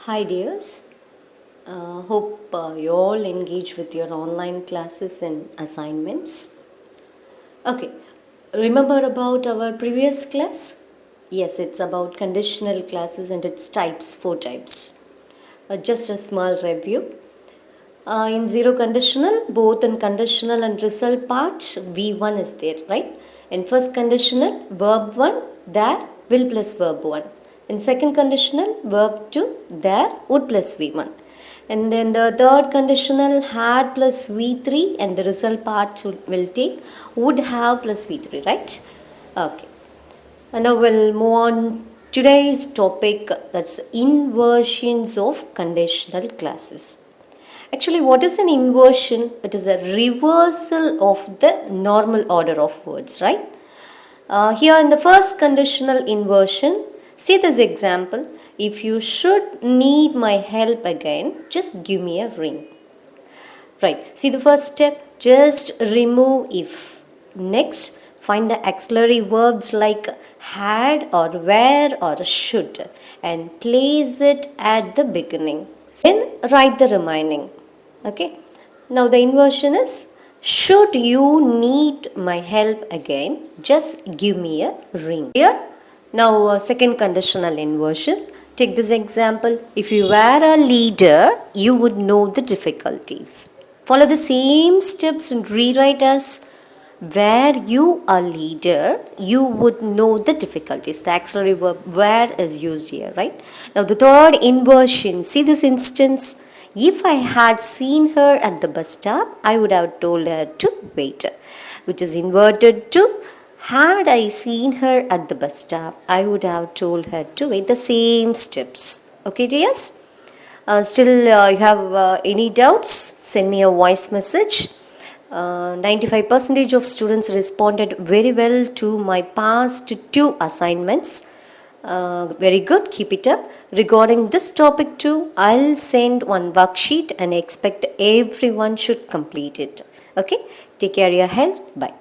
Hi dears, hope you all engage with your online classes and assignments. Okay, remember about our previous class? Yes, it's about conditional clauses and its types, 4 types. Just a small review. In zero conditional, both in conditional and result part, V1 is there, right? In first conditional, verb 1, there, will plus verb 1. In second conditional, verb 2, there, would plus V1. And then the third conditional, had plus V3, and the result part will take would have plus V3, right? Okay. And now we'll move on today's topic, that's inversions of conditional clauses. Actually, what is an inversion? It is a reversal of the normal order of words, right? Here in the first conditional inversion, see this example. If you should need my help again, just give me a ring. Right, see the first step, just remove if. Next, find the auxiliary verbs like had or were or should and place it at the beginning. Then write the remaining. Okay, now the inversion is, should you need my help again, just give me a ring. Here, now second conditional inversion. Take this example. If you were a leader, you would know the difficulties. Follow the same steps and rewrite as, where you are leader, you would know the difficulties. The auxiliary verb where is used here, right? Now the third inversion, see this instance. If I had seen her at the bus stop, I would have told her to wait, which is inverted to, had I seen her at the bus stop, I would have told her to wait. The same steps. Okay, dears? Still you have any doubts? Send me a voice message. 95% of students responded very well to my past 2 assignments. Very good, keep it up. Regarding this topic too, I'll send one worksheet and expect everyone should complete it. Okay, take care of your health. Bye.